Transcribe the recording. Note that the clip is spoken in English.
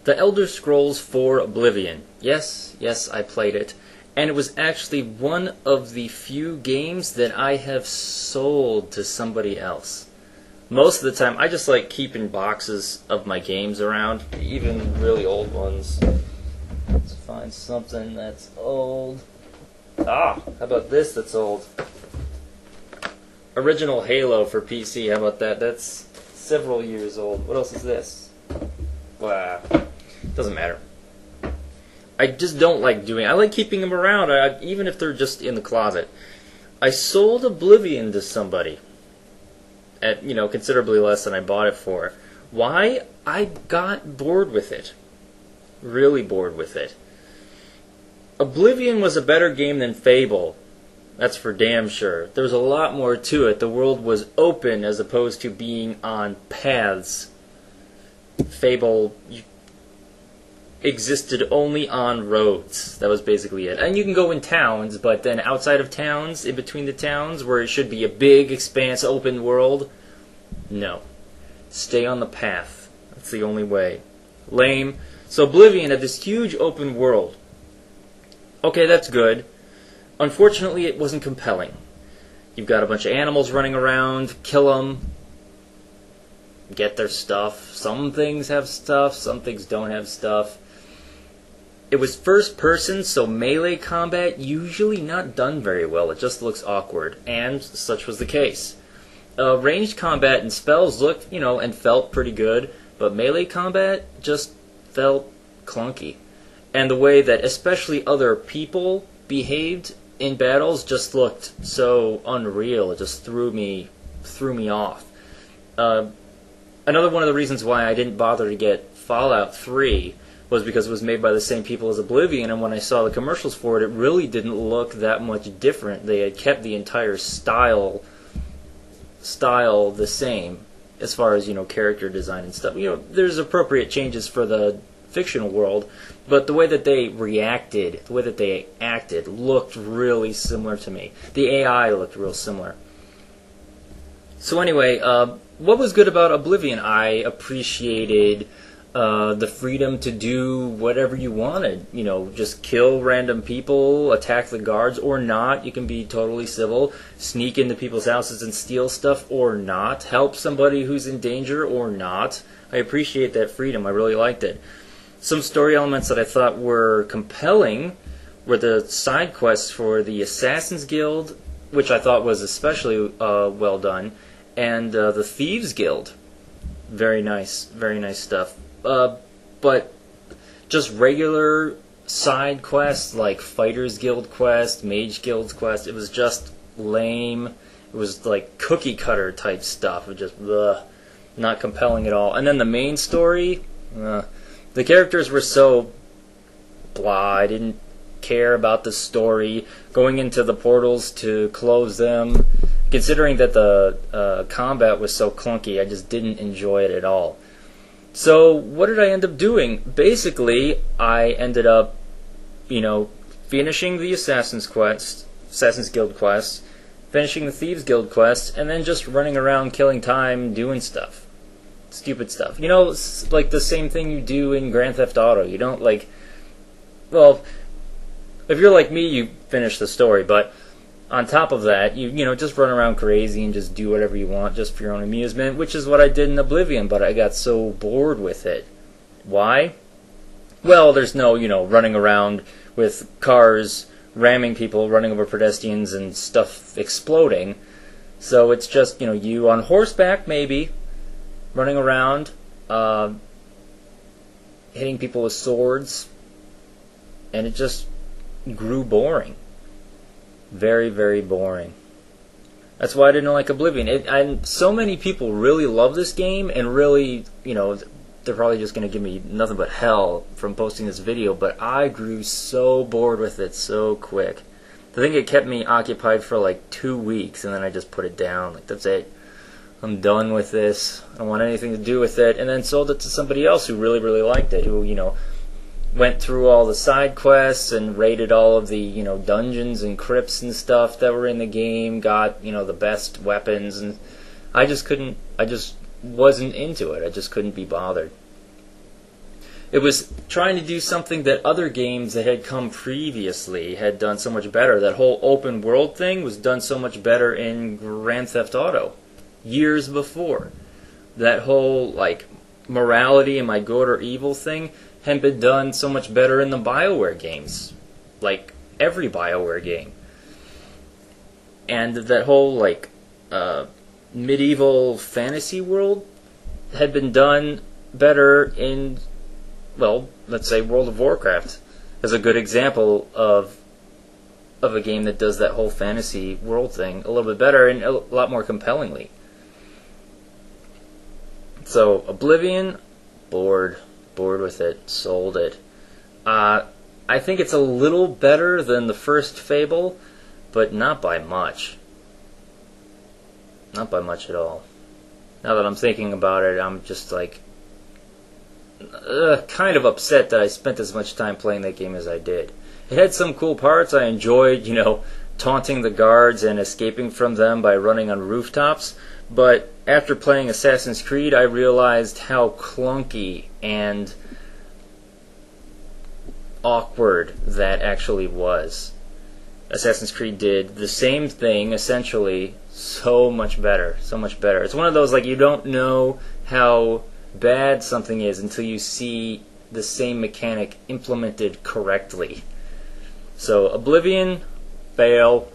The Elder Scrolls 4 Oblivion. Yes, I played it. And it was actually one of the few games that I have sold to somebody else. Most of the time, I just like keeping boxes of my games around, even really old ones. Let's find something that's old. How about this that's old? Original Halo for PC, how about that? That's several years old. What else is this? Wow. Doesn't matter. I just don't like doing it. I like keeping them around, even if they're just in the closet. I sold Oblivion to somebody at, considerably less than I bought it for. Why? I got bored with it. Really bored with it. Oblivion was a better game than Fable. That's for damn sure. There was a lot more to it. The world was open as opposed to being on paths. Fable existed only on roads. That was basically it. And you can go in towns, but then outside of towns, in between the towns, where it should be a big, expanse, open world, no. Stay on the path. That's the only way. Lame. So Oblivion had this huge open world. Okay, that's good. Unfortunately, it wasn't compelling. You've got a bunch of animals running around, kill them, get their stuff. Some things have stuff, some things don't have stuff. It was first person, so melee combat usually not done very well. It just looks awkward, and such was the case. Ranged combat and spells looked, and felt pretty good, but melee combat just felt clunky. And the way that especially other people behaved in battles just looked so unreal. It just threw me off. Another one of the reasons why I didn't bother to get Fallout 3 was because it was made by the same people as Oblivion, and when I saw the commercials for it, it really didn't look that much different. They had kept the entire style the same as far as, character design and stuff. There's appropriate changes for the fictional world, but the way that they reacted, the way that they acted looked really similar to me. The AI looked real similar. So anyway, what was good about Oblivion? I appreciated the freedom to do whatever you wanted. Just kill random people, attack the guards, or not. You can be totally civil. Sneak into people's houses and steal stuff, or not. Help somebody who's in danger, or not. I appreciate that freedom. I really liked it. Some story elements that I thought were compelling were the side quests for the Assassin's Guild, which I thought was especially well done, and the Thieves Guild. Very nice stuff. But just regular side quests like Fighters Guild quest, Mage Guild quest, it was just lame. It was like cookie cutter type stuff. It just not compelling at all. And then the main story, the characters were so blah. I didn't care about the story. Going into the portals to close them, considering that the combat was so clunky, I just didn't enjoy it at all. So what did I end up doing? Basically, I ended up, finishing the Assassin's Guild quest, finishing the Thieves Guild quest, and then just running around killing time, doing stuff. Stupid stuff. It's like the same thing you do in Grand Theft Auto. You don't if you're like me, you finish the story, but on top of that, you just run around crazy and just do whatever you want just for your own amusement, which is what I did in Oblivion, but I got so bored with it. Why? Well, there's no, running around with cars, ramming people, running over pedestrians, and stuff exploding. So it's just, you on horseback, maybe, running around, hitting people with swords, and it just grew boring. Very, very boring. That's why I didn't like Oblivion. So many people really love this game, and really, they're probably just going to give me nothing but hell from posting this video, but I grew so bored with it so quick. I think it kept me occupied for like 2 weeks, and then I just put it down. Like, that's it. I'm done with this. I don't want anything to do with it. And then sold it to somebody else who really, really liked it, who, went through all the side quests and raided all of the, dungeons and crypts and stuff that were in the game, got, the best weapons, and I just wasn't into it. I just couldn't be bothered. It was trying to do something that other games that had come previously had done so much better. That whole open world thing was done so much better in Grand Theft Auto years before. That whole like morality and my good or evil thing had been done so much better in the BioWare games, like every BioWare game. And that whole like medieval fantasy world had been done better in, well, let's say World of Warcraft as a good example of a game that does that whole fantasy world thing a little bit better and a lot more compellingly. So Oblivion, bored with it, sold it. I think it's a little better than the first Fable, but not by much. Not by much at all. Now that I'm thinking about it, I'm just like kind of upset that I spent as much time playing that game as I did. It had some cool parts. I enjoyed, taunting the guards and escaping from them by running on rooftops. But after playing Assassin's Creed, I realized how clunky and awkward that actually was. Assassin's Creed did the same thing, essentially, so much better. So much better. It's one of those, like, you don't know how bad something is until you see the same mechanic implemented correctly. So, Oblivion, fail.